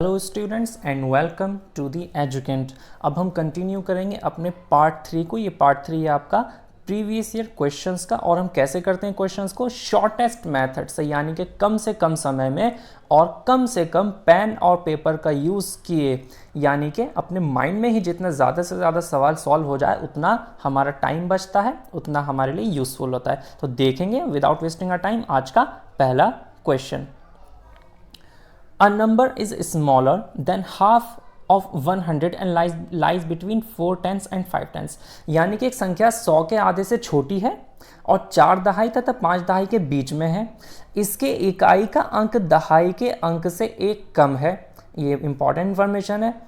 Hello students and welcome to the Educant. अब हम continue करेंगे अपने पार्ट 3 को। ये पार्ट 3 है आपका प्रीवियस ईयर क्वेश्चंस का, और हम कैसे करते हैं क्वेश्चंस को शॉर्टेस्ट मेथड से, यानी कि कम से कम समय में और कम से कम पेन और पेपर का यूज़ किए, यानी कि अपने माइंड में ही जितना ज़्यादा से ज़्यादा सवाल सॉल्व हो जाए उतना हमारा टाइम बचता है, उतना हमारे लिए यूज़फुल होता है। तो देखेंगे विदाउट वेस्टिंग आवर टाइम आज का पहला question. A number is smaller than half of 100 and lies between 4 tens and 5 tens। यानी कि एक संख्या 100 के आधे से छोटी है और 4 दहाई तथा 5 दहाई के बीच में है। इसके इकाई का अंक दहाई के अंक से एक कम है। ये इंपॉर्टेंट इंफॉर्मेशन है।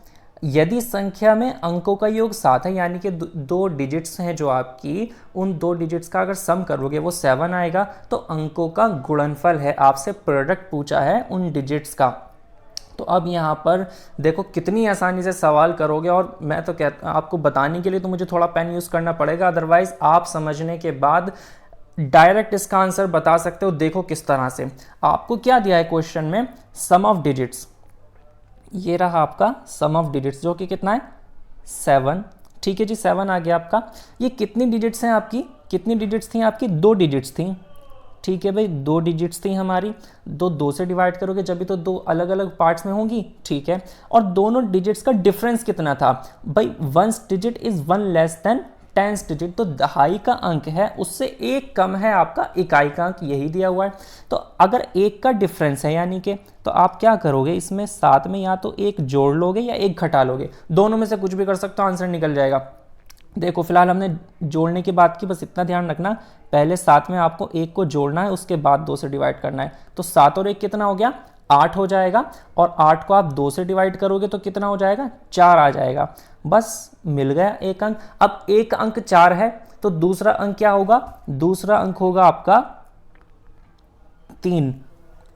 यदि संख्या में अंकों का योग 7 है, यानी कि दो डिजिट्स हैं जो आपकी, उन दो डिजिट्स का अगर सम करोगे वो 7 आएगा, तो अंकों का गुणनफल है। आपसे प्रोडक्ट पूछा है उन डिजिट्स का। तो अब यहाँ पर देखो कितनी आसानी से सवाल करोगे, और मैं तो कहता आपको बताने के लिए तो मुझे थोड़ा पेन यूज़ करना पड़ेगा, अदरवाइज आप समझने के बाद डायरेक्ट इसका आंसर बता सकते हो। देखो किस तरह से आपको क्या दिया है क्वेश्चन में, सम ऑफ डिजिट्स। ये रहा आपका सम ऑफ डिजिट्स जो कि कितना है 7। ठीक है जी, 7 आ गया आपका। ये कितनी डिजिट्स हैं आपकी, कितनी डिजिट्स थी आपकी, 2 डिजिट्स थी। ठीक है भाई, 2 डिजिट्स थी हमारी, 2 से डिवाइड करोगे जब भी तो 2 अलग अलग पार्ट्स में होंगी। ठीक है, और दोनों डिजिट्स का डिफरेंस कितना था भाई, 1 digit is 1 less than 10 digit, तो दहाई का अंक है उससे एक कम है आपका इकाई का अंक, यही दिया हुआ है। तो अगर एक का डिफरेंस है यानी कि, तो आप क्या करोगे, इसमें 7 में या तो एक जोड़ लोगे या एक घटा लोगे, दोनों में से कुछ भी कर सकते हो, आंसर निकल जाएगा। देखो फिलहाल हमने जोड़ने की बात की, बस इतना ध्यान रखना, पहले 7 में आपको 1 को जोड़ना है, उसके बाद 2 से डिवाइड करना है। तो 7 और 1 कितना हो गया, 8 हो जाएगा, और 8 को आप 2 से डिवाइड करोगे तो कितना हो जाएगा, 4 आ जाएगा। बस मिल गया एक अंक। अब एक अंक 4 है तो दूसरा अंक क्या होगा, दूसरा अंक होगा आपका 3।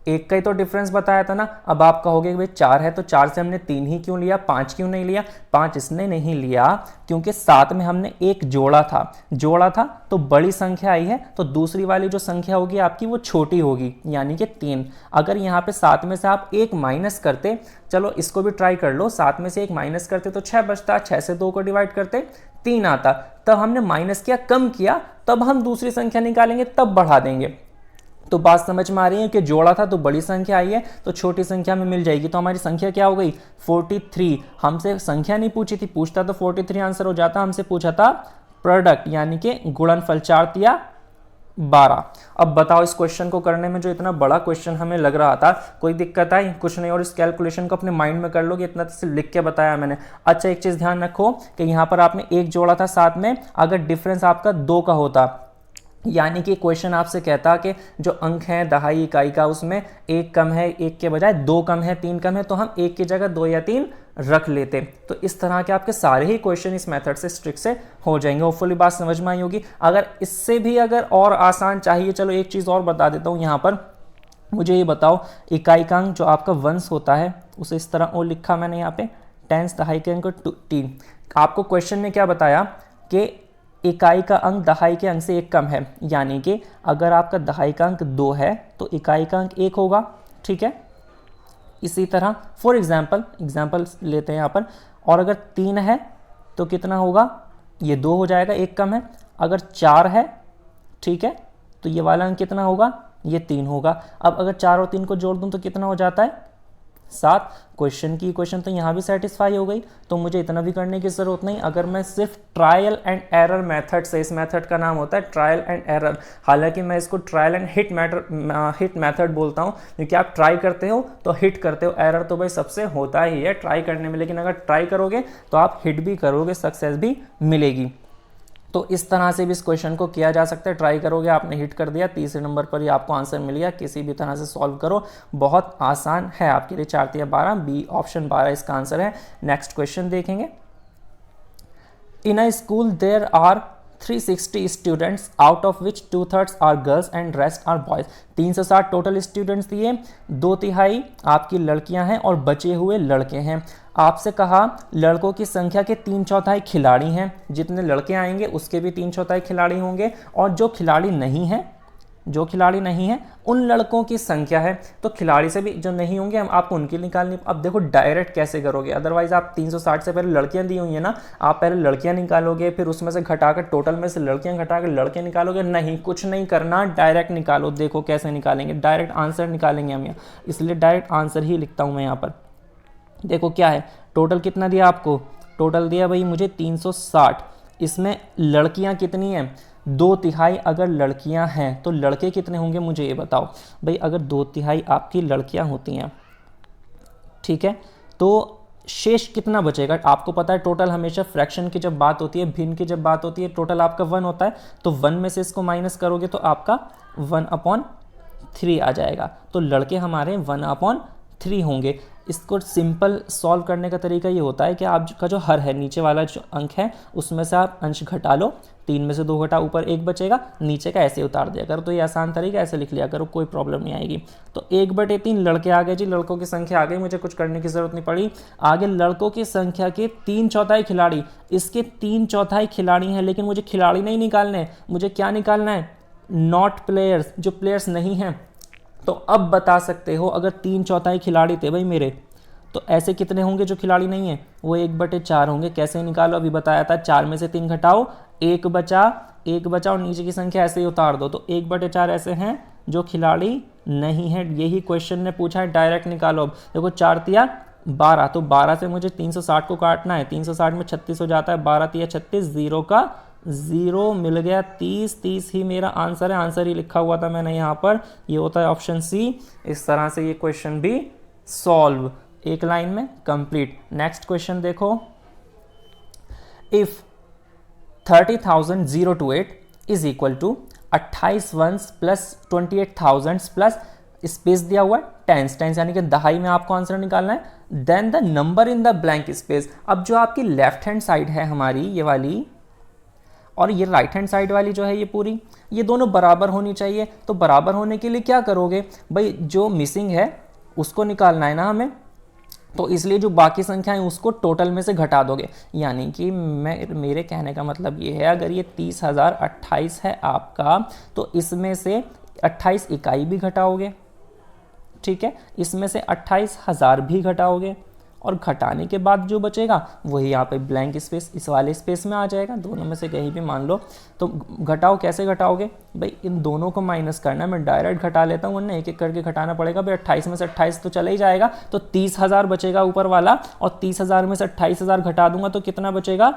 एक का ही तो डिफरेंस बताया था ना। अब आप कहोगे भाई 4 है तो 4 से हमने 3 ही क्यों लिया, 5 क्यों नहीं लिया। 5 इसने नहीं लिया क्योंकि 7 में हमने एक जोड़ा था तो बड़ी संख्या आई है, तो दूसरी वाली जो संख्या होगी आपकी वो छोटी होगी, यानी कि 3। अगर यहाँ पे 7 में से आप 1 माइनस करते, चलो इसको भी ट्राई कर लो, 7 में से 1 माइनस करते तो 6 बचता, 6 से 2 को डिवाइड करते 3 आता। तब हमने माइनस किया, कम किया, तब हम दूसरी संख्या निकालेंगे, तब बढ़ा देंगे। तो बात समझ में आ रही है कि जोड़ा था तो बड़ी संख्या आई है तो छोटी संख्या में मिल जाएगी। तो हमारी संख्या क्या हो गई 43। हमसे संख्या नहीं पूछी थी, पूछता तो 43 आंसर हो जाता, हमसे पूछा था प्रोडक्ट यानी कि गुणनफल। 4 या 12। अब बताओ इस क्वेश्चन को करने में जो इतना बड़ा क्वेश्चन हमें लग रहा था, कोई दिक्कत आई कुछ नहीं, और इस कैलकुलेशन को अपने माइंड में कर लोगे, इतना तो लिख के बताया मैंने। अच्छा एक चीज ध्यान रखो कि यहाँ पर आपने एक जोड़ा था 7 में, अगर डिफरेंस आपका 2 का होता, यानी कि क्वेश्चन आपसे कहता कि जो अंक है दहाई इकाई का उसमें एक कम है, एक के बजाय 2 कम है, 3 कम है, तो हम एक की जगह 2 या 3 रख लेते। तो इस तरह के आपके सारे ही क्वेश्चन इस मेथड से स्ट्रिक्ट से हो जाएंगे। होपफुली बात समझ में आई होगी। अगर इससे भी अगर और आसान चाहिए, चलो एक चीज़ और बता देता हूँ यहाँ पर। मुझे ये बताओ, इकाई का अंक जो आपका वंश होता है उसे इस तरह और लिखा मैंने यहाँ पे, टेंस दहाई के अंक 3। आपको क्वेश्चन ने क्या बताया कि इकाई का अंक दहाई के अंक से एक कम है, यानी कि अगर आपका दहाई का अंक 2 है तो इकाई का अंक 1 होगा। ठीक है, इसी तरह फॉर एग्जाम्पल लेते हैं यहाँ पर, और अगर 3 है तो कितना होगा, ये 2 हो जाएगा, एक कम है। अगर 4 है, ठीक है, तो ये वाला अंक कितना होगा, ये 3 होगा। अब अगर 4 और 3 को जोड़ दूं तो कितना हो जाता है 7। क्वेश्चन की इक्वेशन तो यहाँ भी सेटिस्फाई हो गई, तो मुझे इतना भी करने की ज़रूरत नहीं। अगर मैं सिर्फ ट्रायल एंड एरर मेथड से, इस मेथड का नाम होता है ट्रायल एंड एरर, हालांकि मैं इसको ट्रायल एंड हिट मेथड बोलता हूँ, क्योंकि आप ट्राई करते हो तो हिट करते हो, एरर तो भाई सबसे होता ही है ट्राई करने में, लेकिन अगर ट्राई करोगे तो आप हिट भी करोगे, सक्सेस भी मिलेगी। तो इस तरह से भी इस क्वेश्चन को किया जा सकता है। ट्राई करोगे, आपने हिट कर दिया, तीसरे नंबर पर ही आपको आंसर मिल गया। किसी भी तरह से सॉल्व करो, बहुत आसान है आपके लिए। 4 या 12, बी ऑप्शन 12 इसका आंसर है। नेक्स्ट क्वेश्चन देखेंगे। In a school there are 360 students out of which 2/3 are girls and rest are boys. 360 total students दिए, 2/3 आपकी लड़कियां हैं और बचे हुए लड़के हैं। आपसे कहा लड़कों की संख्या के 3/4 खिलाड़ी हैं, जितने लड़के आएंगे उसके भी 3/4 खिलाड़ी होंगे, और जो खिलाड़ी नहीं हैं जो खिलाड़ी नहीं है उन लड़कों की संख्या है। तो खिलाड़ी से भी जो नहीं होंगे हम आपको उनकी निकालनी। अब देखो डायरेक्ट कैसे करोगे, अदरवाइज आप 360 से पहले लड़कियां दी हुई है ना, आप पहले लड़कियां निकालोगे, फिर उसमें से घटाकर टोटल में से लड़कियां घटाकर लड़के निकालोगे। नहीं, कुछ नहीं करना, डायरेक्ट निकालो। देखो कैसे निकालेंगे, डायरेक्ट आंसर निकालेंगे हम यहाँ, इसलिए डायरेक्ट आंसर ही लिखता हूँ मैं यहाँ पर। देखो क्या है, टोटल कितना दिया आपको, टोटल दिया भाई मुझे 360। इसमें लड़कियां कितनी हैं, 2/3 अगर लड़कियां हैं तो लड़के कितने होंगे मुझे ये बताओ भाई। अगर 2/3 आपकी लड़कियां होती हैं, ठीक है, तो शेष कितना बचेगा। आपको पता है टोटल हमेशा फ्रैक्शन की जब बात होती है, भिन्न की जब बात होती है, टोटल आपका 1 होता है। तो 1 में से इसको माइनस करोगे तो आपका 1/3 आ जाएगा। तो लड़के हमारे 1/3 होंगे। इसको सिंपल सॉल्व करने का तरीका ये होता है कि आपका जो हर है, नीचे वाला जो अंक है उसमें से आप अंश घटा लो, 3 में से 2 घटा, ऊपर 1 बचेगा, नीचे का ऐसे उतार दिया करो। तो ये आसान तरीका, ऐसे लिख लिया करो, कोई प्रॉब्लम नहीं आएगी। तो 1/3 लड़के आ गए जी, लड़कों की संख्या आ गई, मुझे कुछ करने की जरूरत नहीं पड़ी। आगे लड़कों की संख्या के 3/4 खिलाड़ी, इसके 3/4 खिलाड़ी हैं, लेकिन मुझे खिलाड़ी नहीं निकालने, मुझे क्या निकालना है, नॉट प्लेयर्स, जो प्लेयर्स नहीं हैं। तो अब बता सकते हो अगर 3/4 खिलाड़ी थे भाई मेरे, तो ऐसे कितने होंगे जो खिलाड़ी नहीं है, वो 1/4 होंगे। कैसे निकालो, अभी बताया था, 4 में से 3 घटाओ, 1 बचा, 1 बचा और नीचे की संख्या ऐसे ही उतार दो। तो 1/4 ऐसे हैं जो खिलाड़ी नहीं है, यही क्वेश्चन ने पूछा है, डायरेक्ट निकालो। अब देखो 4 तिया 12, तो 12 से मुझे 360 को काटना है, 360 में 36 हो जाता है, 12 तिया 36, 0 का 0 मिल गया, 30 ही मेरा आंसर है। आंसर ही लिखा हुआ था मैंने यहाँ पर, ये होता है ऑप्शन सी। इस तरह से ये क्वेश्चन भी सॉल्व, एक लाइन में कंप्लीट। नेक्स्ट क्वेश्चन देखो, if 30,028 is equal to 28 ones plus 28,000 plus space दिया हुआ है टेंस, टेंस यानी कि दहाई में आपको आंसर निकालना है। Then the number in the blank space. अब जो आपकी लेफ्ट हैंड साइड है हमारी ये वाली, और ये राइट हैंड साइड वाली जो है ये पूरी, ये दोनों बराबर होनी चाहिए। तो बराबर होने के लिए क्या करोगे भाई, जो मिसिंग है उसको निकालना है ना हमें, तो इसलिए जो बाकी संख्याएं उसको टोटल में से घटा दोगे। यानी कि मेरे कहने का मतलब ये है, अगर ये 30,028 है आपका, तो इसमें से 28 इकाई भी घटाओगे, ठीक है, इसमें से 28,000 भी घटाओगे, और घटाने के बाद जो बचेगा वही यहाँ पे ब्लैंक स्पेस इस वाले स्पेस में आ जाएगा, दोनों में से कहीं भी मान लो। तो घटाओ, कैसे घटाओगे भाई, इन दोनों को माइनस करना है। मैं डायरेक्ट घटा लेता हूँ, वरना एक एक करके घटाना पड़ेगा भाई। 28 में से 28 तो चला ही जाएगा, तो 30,000 बचेगा ऊपर वाला, और 30,000 में से 28,000 घटा दूंगा तो कितना बचेगा,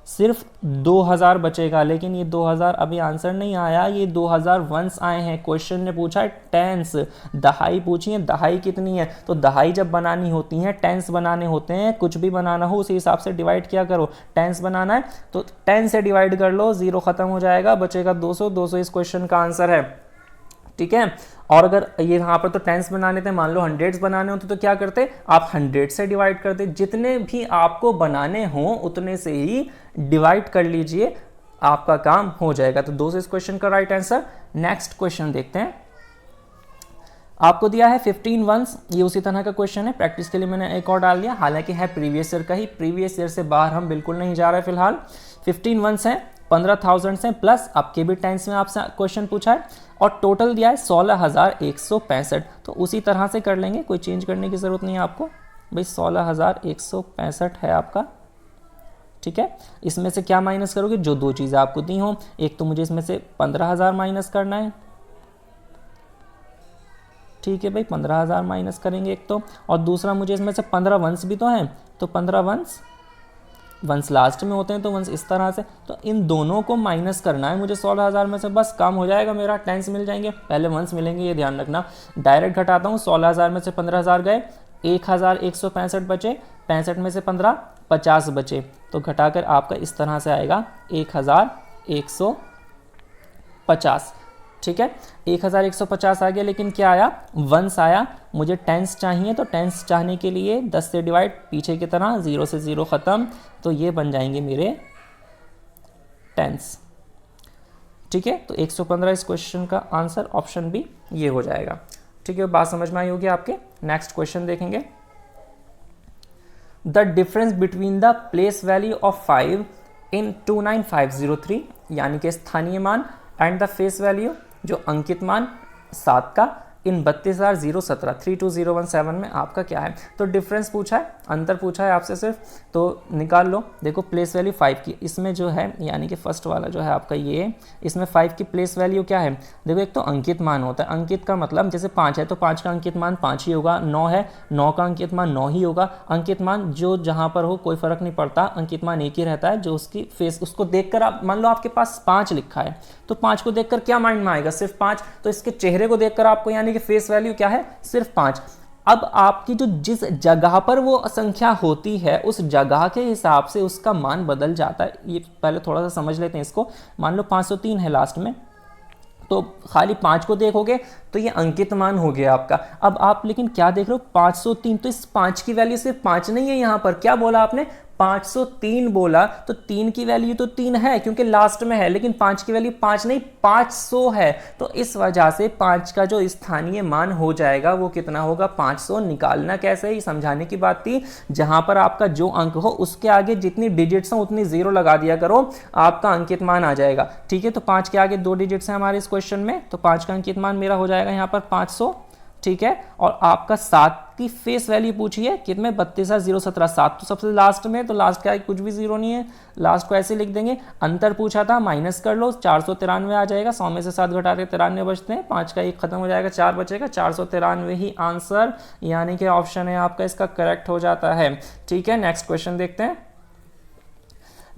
सिर्फ 2,000 बचेगा। लेकिन ये 2,000 अभी आंसर नहीं आया, ये 2,000 वंस आए हैं। क्वेश्चन ने पूछा है टेंस, दहाई पूछी है, दहाई कितनी है। तो दहाई जब बनानी होती है, टेंस बनाने होते हैं, कुछ भी बनाना हो उसी हिसाब से डिवाइड किया करो। टेंस बनाना है तो 10 से डिवाइड कर लो, 0 खत्म हो जाएगा, बचेगा 200। 200 इस क्वेश्चन का आंसर है, ठीक है। और अगर ये यहाँ पर तो टेंस बनाने थे, मान लो हंड्रेड्स बनाने होते तो क्या करते, आप 100 से डिवाइड करते। जितने भी आपको बनाने हों उतने से ही डिवाइड कर लीजिए, आपका काम हो जाएगा। तो 2 से इस क्वेश्चन का राइट आंसर। नेक्स्ट क्वेश्चन देखते हैं, आपको दिया है 15 वंस, ये उसी तरह का क्वेश्चन है, प्रैक्टिस के लिए मैंने एक और डाल दिया, हालांकि है प्रीवियस ईयर का ही, प्रीवियस ईयर से बाहर हम बिल्कुल नहीं जा रहे फिलहाल। 15 वंस हैं, 15,000 से प्लस आपके भी टेंस में आपसे क्वेश्चन पूछा है, और टोटल दिया है 16,165। तो उसी तरह से कर लेंगे, कोई चेंज करने की ज़रूरत नहीं है आपको भाई। 16,165 है आपका, ठीक है। इसमें से क्या माइनस करोगे, जो 2 चीज़ें आपको दी हों। एक तो मुझे इसमें से 15,000 माइनस करना है, ठीक है भाई, 15,000 माइनस करेंगे एक तो, और दूसरा मुझे इसमें से 15 वंस भी तो हैं, तो 15 वंस लास्ट में होते हैं, तो वंस इस तरह से, तो इन दोनों को माइनस करना है मुझे 16,000 में से, बस काम हो जाएगा मेरा। टेंस मिल जाएंगे, पहले वंस मिलेंगे, ये ध्यान रखना। डायरेक्ट घटाता हूँ, 16,000 में से 15,000 गए, 1,165 बचे, 65 में से 15, 50 बचे, तो घटाकर आपका इस तरह से आएगा 1,150, ठीक है। 1,150 आ गया, लेकिन क्या आया, वंस आया। मुझे टेंस चाहिए, तो टेंस चाहने के लिए 10 से डिवाइड, पीछे की तरह 0 से 0 खत्म, तो ये बन जाएंगे मेरे टेंस, ठीक है। तो 115 इस क्वेश्चन का आंसर, ऑप्शन बी ये हो जाएगा, ठीक है। बात समझ में आई होगी आपके। नेक्स्ट क्वेश्चन देखेंगे, the difference between the place value of 5 इन 29503, यानी कि स्थानीय मान, एंड द फेस वैल्यू जो अंकित मान 7 का इन 32,017 32017 में आपका क्या है। तो डिफरेंस पूछा है, अंतर पूछा है आपसे सिर्फ, तो निकाल लो। देखो प्लेस वैल्यू 5 की इसमें जो है, यानी कि फर्स्ट वाला जो है आपका ये, इसमें 5 की प्लेस वैल्यू क्या है। देखो एक तो अंकित मान होता है, अंकित का मतलब जैसे 5 है तो 5 का अंकित मान 5 ही होगा, 9 है 9 का अंकित मान 9 ही होगा। अंकित मान जो जहाँ पर हो कोई फर्क नहीं पड़ता, अंकित मान एक ही रहता है। जो उसकी फेस, उसको देखकर आप मान लो आपके पास 5 लिखा है तो 5 को देखकर क्या माइंड में आएगा, सिर्फ 5। तो इसके चेहरे को देखकर आपको यानी कि फेस वैल्यू क्या है, सिर्फ 5। अब आपकी जो जिस जगह पर वो संख्या होती है उस जगह के हिसाब से उसका मान बदल जाता है। ये पहले थोड़ा सा समझ लेते हैं इसको। मान लो 503 है लास्ट में, तो खाली 5 को देखोगे तो ये अंकित मान हो गया आपका। अब आप लेकिन क्या देख रहे हो, 503, तो इस 5 की वैल्यू सिर्फ 5 नहीं है, यहां पर क्या बोला आपने, 503 बोला, तो 3 की वैल्यू तो 3 है क्योंकि लास्ट में है, लेकिन 5 की वैल्यू 5 नहीं 500 है। तो इस वजह से 5 का जो स्थानीय मान हो जाएगा वो कितना होगा, 500। निकालना कैसे, ही समझाने की बात थी। जहां पर आपका जो अंक हो उसके आगे जितनी डिजिट्स हो उतनी जीरो लगा दिया करो, आपका अंकित मान आ जाएगा। ठीक है, तो 5 के आगे 2 डिजिट्स हैं हमारे इस क्वेश्चन में, तो 5 का अंकित मान मेरा हो जाएगा यहाँ पर 500। ठीक है, और आपका 7 की फेस वैल्यू पूछी है कितने, 32,017, 7 तो सबसे लास्ट में, तो लास्ट का कुछ भी जीरो नहीं है, लास्ट को ऐसे लिख देंगे। अंतर पूछा था, माइनस कर लो, 493 आ जाएगा। 100 में से 7 घटा के 93 बचते हैं, 5 का 1 खत्म हो जाएगा, 4 बचेगा, 493 ही आंसर, यानी कि ऑप्शन है आपका इसका करेक्ट हो जाता है। ठीक है, नेक्स्ट क्वेश्चन देखते हैं।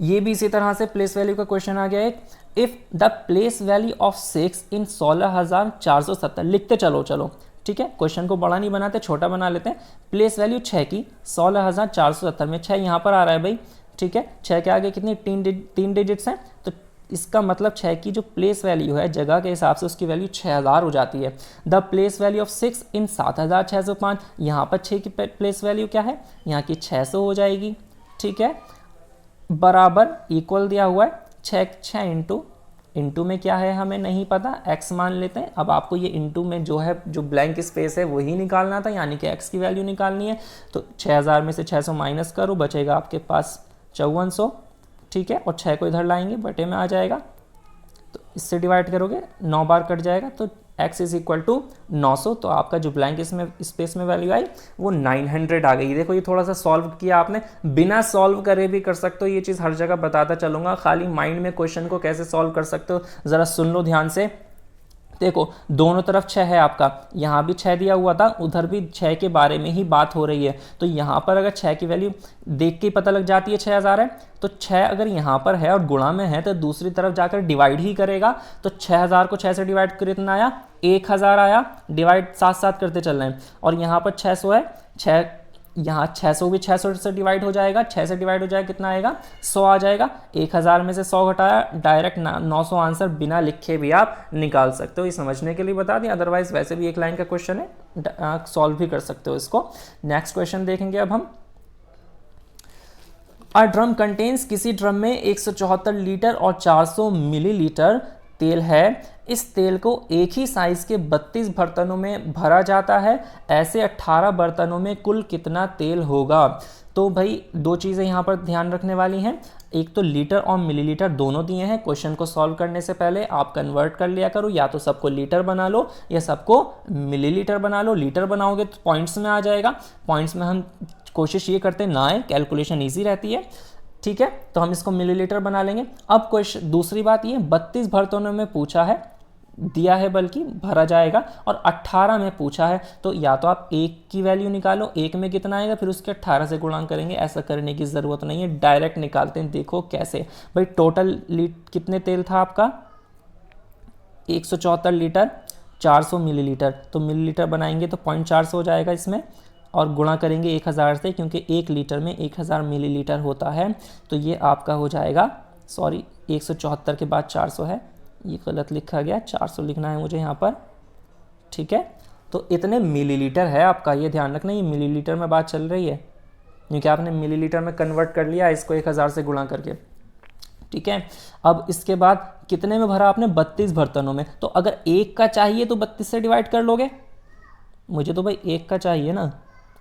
ये भी इसी तरह से प्लेस वैल्यू का क्वेश्चन आ गया एक। If the place value of 6 इन 16,470, लिखते चलो चलो। ठीक है, क्वेश्चन को बड़ा नहीं बनाते, छोटा बना लेते हैं। प्लेस वैल्यू 6 की 16,470 में 6 यहाँ पर आ रहा है भाई। ठीक है, 6 के आगे कितनी 3 डिजिट्स हैं, तो इसका मतलब 6 की जो प्लेस वैल्यू है जगह के हिसाब से उसकी वैल्यू 6000 हो जाती है। द प्लेस वैल्यू ऑफ 6 इन 7605, यहाँ पर 6 की प्लेस वैल्यू क्या है, यहाँ की 600 हो जाएगी। ठीक है, बराबर इक्वल दिया हुआ है 6 इंटू में क्या है हमें नहीं पता, x मान लेते हैं। अब आपको ये इंटू में जो है, जो ब्लैंक स्पेस है वही निकालना था, यानी कि x की वैल्यू निकालनी है। तो 6000 में से 600 माइनस करो, बचेगा आपके पास 5400। ठीक है, और 6 को इधर लाएंगे, बटे में आ जाएगा, तो इससे डिवाइड करोगे 9 बार कट जाएगा, तो x इज इक्वल टू 900। तो आपका जो ब्लैंक इसमें स्पेस में वैल्यू आई वो 900 आ गई। देखो ये थोड़ा सा सॉल्व किया आपने, बिना सॉल्व करे भी कर सकते हो, ये चीज़ हर जगह बताता चलूंगा। खाली माइंड में क्वेश्चन को कैसे सॉल्व कर सकते हो ज़रा सुन लो ध्यान से। देखो दोनों तरफ 6 है आपका, यहाँ भी 6 दिया हुआ था, उधर भी 6 के बारे में ही बात हो रही है। तो यहाँ पर अगर 6 की वैल्यू देख के पता लग जाती है 6000 है, तो 6 अगर यहाँ पर है और गुणा में है तो दूसरी तरफ जाकर डिवाइड ही करेगा। तो 6000 को 6 से डिवाइड कर कितना आया, 1000 आया। डिवाइड साथ साथ करते चल रहे हैं, और यहाँ पर 600 है, 6 यहाँ 600 भी 600 से डिवाइड हो जाएगा, 6 से डिवाइड हो जाएगा कितना आएगा, 100 आ जाएगा। 1000 में से 100 घटाया, डायरेक्ट 900 आंसर बिना लिखे भी आप निकाल सकते हो। ये समझने के लिए बता दें, अदरवाइज वैसे भी एक लाइन का क्वेश्चन है, सॉल्व भी कर सकते हो इसको। नेक्स्ट क्वेश्चन देखेंगे अब हम। अ ड्रम कंटेन्स, किसी ड्रम में 174 लीटर और 400 मिलीलीटर तेल है। इस तेल को एक ही साइज के 32 बर्तनों में भरा जाता है। ऐसे 18 बर्तनों में कुल कितना तेल होगा। तो भाई दो चीज़ें यहाँ पर ध्यान रखने वाली हैं, एक तो लीटर और मिलीलीटर दोनों दिए हैं। क्वेश्चन को सॉल्व करने से पहले आप कन्वर्ट कर लिया करो, या तो सबको लीटर बना लो या सबको मिलीलीटर बना लो। लीटर बनाओगे तो पॉइंट्स में आ जाएगा, पॉइंट्स में हम कोशिश ये करते ना आए, कैलकुलेशन ईजी रहती है। ठीक है, तो हम इसको मिलीलीटर बना लेंगे। अब क्वेश्चन दूसरी बात ये, 32 बर्तनों में पूछा है, दिया है बल्कि भरा जाएगा, और 18 में पूछा है। तो या तो आप एक की वैल्यू निकालो, एक में कितना आएगा, फिर उसके 18 से गुणा करेंगे। ऐसा करने की ज़रूरत नहीं है, डायरेक्ट निकालते हैं। देखो कैसे भाई, टोटल कितने तेल था आपका, 174 लीटर 400 मिलीलीटर, तो मिलीलीटर बनाएंगे तो 0.400 हो जाएगा इसमें, और गुणा करेंगे 1000 से, क्योंकि 1 लीटर में 1000 मिलीलीटर होता है। तो ये आपका हो जाएगा, सॉरी 174 के बाद 400 है, ये गलत लिखा गया, 400 लिखना है मुझे यहाँ पर। ठीक है, तो इतने मिलीलीटर है आपका, ये ध्यान रखना, ये मिलीलीटर में बात चल रही है, क्योंकि आपने मिलीलीटर में कन्वर्ट कर लिया इसको 1000 से गुणा करके। ठीक है, अब इसके बाद कितने में भरा आपने, 32 बर्तनों में। तो अगर एक का चाहिए तो 32 से डिवाइड कर लोगे, मुझे तो भाई एक का चाहिए ना,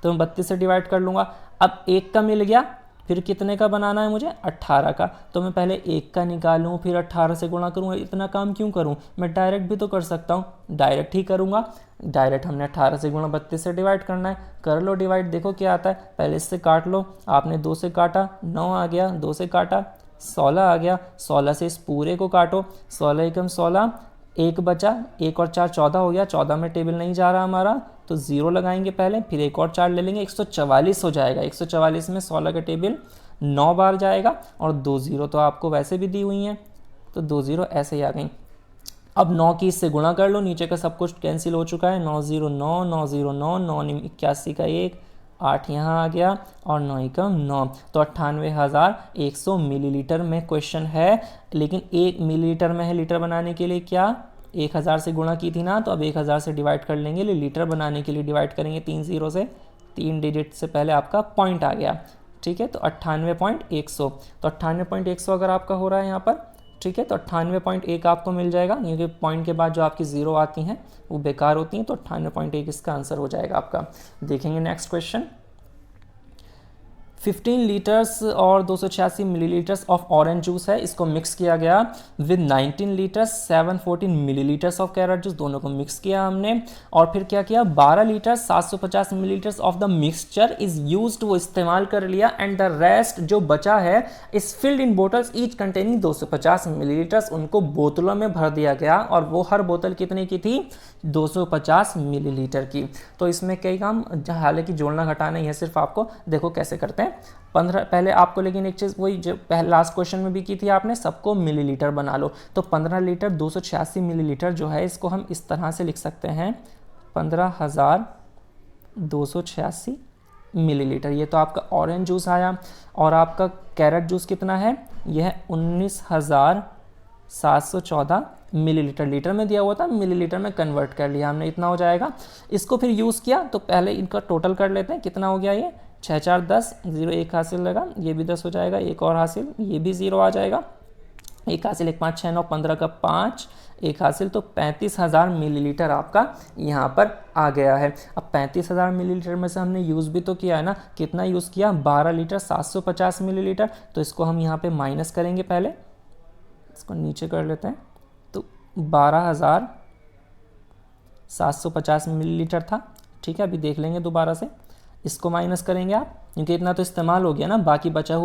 तो मैं 32 से डिवाइड कर लूँगा। अब एक का मिल गया, फिर कितने का बनाना है मुझे, 18 का। तो मैं पहले 1 का निकालूं, फिर 18 से गुणा करूँ, इतना काम क्यों करूँ, मैं डायरेक्ट भी तो कर सकता हूँ, डायरेक्ट ही करूँगा। डायरेक्ट हमने 18 से गुणा 32 से डिवाइड करना है, कर लो डिवाइड, देखो क्या आता है, पहले इससे काट लो, आपने 2 से काटा 9 आ गया, 2 से काटा 16 आ गया, 16 से इस पूरे को काटो, 16 एकम 16, एक बचा, 1 और 4 14 हो गया, 14 में टेबल नहीं जा रहा हमारा तो 0 लगाएंगे पहले, फिर एक और 4 ले लेंगे, 144 हो जाएगा। 144 में 16 का टेबल 9 बार जाएगा और 2 0 तो आपको वैसे भी दी हुई हैं, तो 2 0 ऐसे ही आ गई। अब 9 की इससे गुणा कर लो, नीचे का सब कुछ कैंसिल हो चुका है, 9 0 9, 9 0 9, 9 81 का 1, 8 यहाँ आ गया और 9 एकम 9, तो 98,100 मिलीलीटर में क्वेश्चन है। लेकिन 1 मिलीलीटर में है, लीटर बनाने के लिए क्या 1000 से गुणा की थी ना, तो अब 1000 से डिवाइड कर लेंगे, लीटर बनाने के लिए डिवाइड करेंगे 3 0 से, 3 डिजिट से पहले आपका पॉइंट आ गया, ठीक है, तो 98.100, तो 98.100 अगर आपका हो रहा है यहाँ पर, ठीक है, तो 98.1 आपको मिल जाएगा, क्योंकि पॉइंट के बाद जो आपकी ज़ीरो आती हैं वो बेकार होती हैं, तो 98.1 इसका आंसर हो जाएगा आपका। देखेंगे नेक्स्ट क्वेश्चन। 15 लीटर्स और 286 मिलीलीटर्स ऑफ ऑरेंज जूस है, इसको मिक्स किया गया with 19 litres 714 millilitres of carrot juice, दोनों को मिक्स किया हमने, और फिर क्या किया 12 litre 750 millilitres of the mixture is used, वो इस्तेमाल कर लिया, एंड द रेस्ट जो बचा है इस filled in bottles each containing 250 millilitres, उनको बोतलों में भर दिया गया, और वो हर बोतल कितने की थी 250 मिलीलीटर की। तो इसमें कई काम, हालांकि जोड़ना घटाना ही है सिर्फ, आपको देखो कैसे करते हैं। 15 पहले आपको, लेकिन एक चीज़ वही जो पहले लास्ट क्वेश्चन में भी की थी आपने, सबको मिलीलीटर बना लो, तो 15 लीटर 286 मिलीलीटर जो है इसको हम इस तरह से लिख सकते हैं 15,286 मिलीलीटर। ये तो आपका ऑरेंज जूस आया, और आपका कैरेट जूस कितना है, यह है 19,714 मिलीलीटर, लीटर में दिया हुआ था, मिलीलीटर में कन्वर्ट कर लिया हमने, इतना हो जाएगा। इसको फिर यूज़ किया, तो पहले इनका टोटल कर लेते हैं, कितना हो गया ये 6 4 10, 0 1 हासिल लगा, ये भी 10 हो जाएगा, एक और हासिल, ये भी 0 आ जाएगा, एक हासिल, 1 5 6 9 15 का 5, एक हासिल, तो 35,000 मिलीलीटर आपका यहाँ पर आ गया है। अब 35,000 मिलीलीटर में से हमने यूज़ भी तो किया है ना, कितना यूज़ किया 12 लीटर 750 मिलीलीटर, तो इसको हम यहाँ पे माइनस करेंगे, पहले इसको नीचे कर लेते हैं, तो 12,750 मिलीलीटर था, ठीक है, अभी देख लेंगे दोबारा से, इसको माइनस करेंगे आप, क्योंकि इतना तो इस्तेमाल हो गया ना, बाकी बचा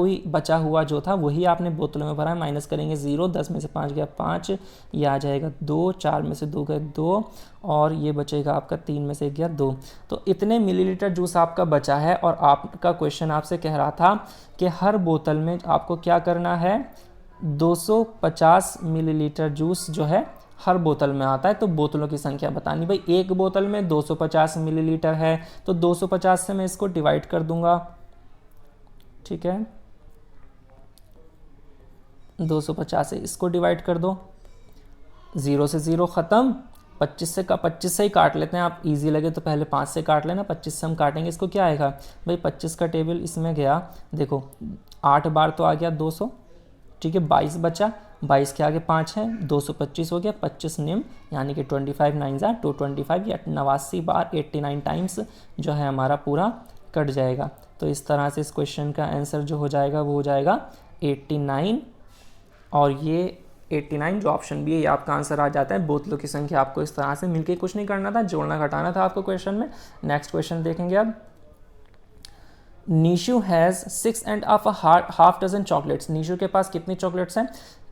हुआ जो था वही आपने बोतलों में भरा है, माइनस करेंगे 0, 10 में से 5 गया 5, ये आ जाएगा 2, 4 में से 2 गए 2, और ये बचेगा आपका 3 में से गया 2, तो इतने मिलीलीटर जूस आपका बचा है। और आपका क्वेश्चन आपसे कह रहा था कि हर बोतल में आपको क्या करना है, 250 मिलीलीटर जूस जो है हर बोतल में आता है, तो बोतलों की संख्या बतानी। भाई एक बोतल में 250 मिलीलीटर है, तो 250 से मैं इसको डिवाइड कर दूंगा, ठीक है, 250 से इसको डिवाइड कर दो, 0 से 0 ख़त्म, 25 से ही काट लेते हैं, आप इजी लगे तो पहले 5 से काट लेना, 25 से हम काटेंगे, इसको क्या आएगा भाई 25 का टेबल इसमें गया, देखो 8 बार तो आ गया 200, ठीक है, 22 बचा, 22 के आगे 5 है, 225 हो गया, 25 निम, यानी कि 25 9 जा 225, या 89 बार 89 टाइम्स जो है हमारा पूरा कट जाएगा। तो इस तरह से इस क्वेश्चन का आंसर जो हो जाएगा वो हो जाएगा 89, और ये 89 जो ऑप्शन भी है ये आपका आंसर आ जाता है। बोतलों की संख्या आपको इस तरह से मिलके कुछ नहीं करना था, जोड़ना घटाना था आपको क्वेश्चन में। नेक्स्ट क्वेश्चन देखेंगे अब। Nishu has 6.5 dozen chocolates, Nishu के पास कितनी चॉकलेट्स हैं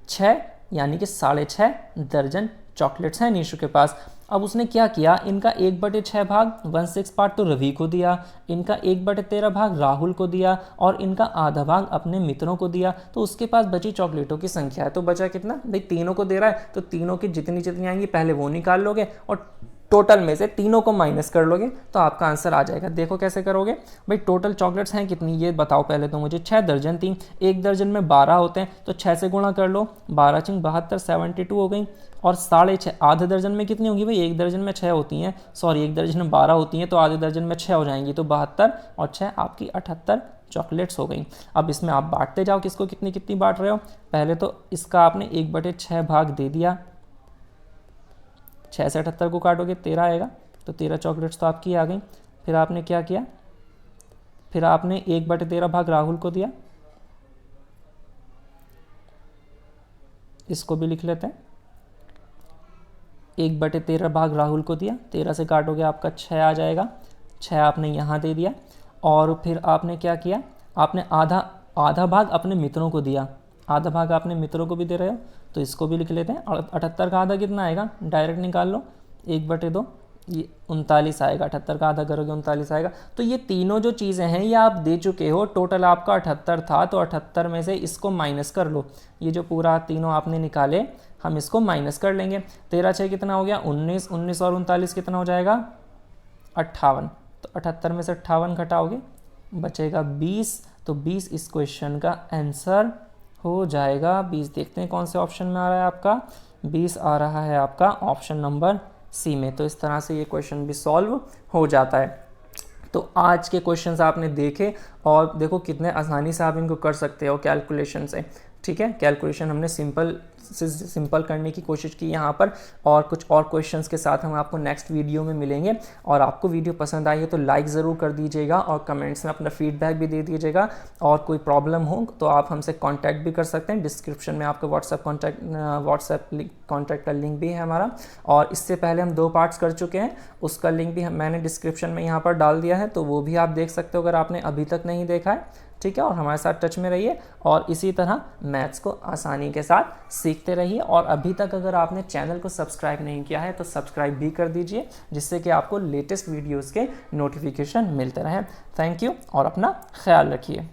6, यानी कि 6.5 दर्जन चॉकलेट्स हैं नीशू के पास। अब उसने क्या किया, इनका 1/6 भाग 1/6 पार्ट तो रवि को दिया, इनका 1/13 भाग राहुल को दिया, और इनका आधा भाग अपने मित्रों को दिया, तो उसके पास बची चॉकलेटों की संख्या है। तो बचा कितना भाई, तीनों को दे रहा है, तो तीनों की जितनी जितनी आएंगी पहले वो निकाल लोगे, और टोटल में से तीनों को माइनस कर लोगे तो आपका आंसर आ जाएगा। देखो कैसे करोगे भाई, टोटल चॉकलेट्स हैं कितनी ये बताओ पहले तो मुझे, 6 दर्जन थी, एक दर्जन में 12 होते हैं, तो 6 से गुणा कर लो, 12 × 72 72 हो गई, और 6.5 आधे दर्जन में कितनी होगी भाई, एक दर्जन में 6 होती हैं, सॉरी एक दर्जन में 12 होती हैं, तो आधे दर्जन में 6 हो जाएंगी, तो 72 और 6 आपकी 78 चॉकलेट्स हो गई। अब इसमें आप बांटते जाओ, किसको कितनी कितनी बांट रहे हो, पहले तो इसका आपने 1/6 भाग दे दिया, 6 से 78 को काटोगे 13 आएगा, तो 13 चॉकलेट्स तो आपकी आ गई। फिर आपने क्या किया, फिर आपने 1/13 भाग राहुल को दिया, इसको भी लिख लेते हैं। 1/13 भाग राहुल को दिया, 13 से काटोगे आपका 6 आ जाएगा, 6 आपने यहाँ दे दिया। और फिर आपने क्या किया, आपने आधा भाग अपने मित्रों को दिया, आधा भाग आपने मित्रों को भी दे रहे हो, तो इसको भी लिख लेते हैं। 78 का आधा कितना आएगा, डायरेक्ट निकाल लो, 1/2, ये 39 आएगा। 78 का आधा करोगे 39 आएगा। तो ये तीनों जो चीज़ें हैं ये आप दे चुके हो। टोटल आपका 78 था, तो 78 में से इसको माइनस कर लो। ये जो पूरा तीनों आपने निकाले, हम इसको माइनस कर लेंगे। 13 6 कितना हो गया, 19, 19 और 39 कितना हो जाएगा, 58। तो 78 में से 58 घटाओगे, बचेगा 20। तो 20 इस क्वेश्चन का आंसर हो जाएगा। 20 देखते हैं कौन से ऑप्शन में आ रहा है आपका, 20 आ रहा है आपका ऑप्शन नंबर सी में। तो इस तरह से ये क्वेश्चन भी सॉल्व हो जाता है। तो आज के क्वेश्चंस आपने देखे और देखो कितने आसानी से आप इनको कर सकते हो कैलकुलेशन से। ठीक है, कैलकुलेशन हमने सिंपल करने की कोशिश की यहाँ पर, और कुछ और क्वेश्चंस के साथ हम आपको नेक्स्ट वीडियो में मिलेंगे। और आपको वीडियो पसंद आई है तो लाइक ज़रूर कर दीजिएगा और कमेंट्स में अपना फीडबैक भी दे दीजिएगा। और कोई प्रॉब्लम हो तो आप हमसे कांटेक्ट भी कर सकते हैं। डिस्क्रिप्शन में आपका व्हाट्सएप कॉन्टैक्ट का लिंक भी है हमारा। और इससे पहले हम 2 पार्ट्स कर चुके हैं, उसका लिंक भी मैंने डिस्क्रिप्शन में यहाँ पर डाल दिया है, तो वो भी आप देख सकते हो अगर आपने अभी तक नहीं देखा है। ठीक है, और हमारे साथ टच में रहिए और इसी तरह मैथ्स को आसानी के साथ सीखते रहिए। और अभी तक अगर आपने चैनल को सब्सक्राइब नहीं किया है तो सब्सक्राइब भी कर दीजिए, जिससे कि आपको लेटेस्ट वीडियोस के नोटिफिकेशन मिलते रहें। थैंक यू और अपना ख्याल रखिए।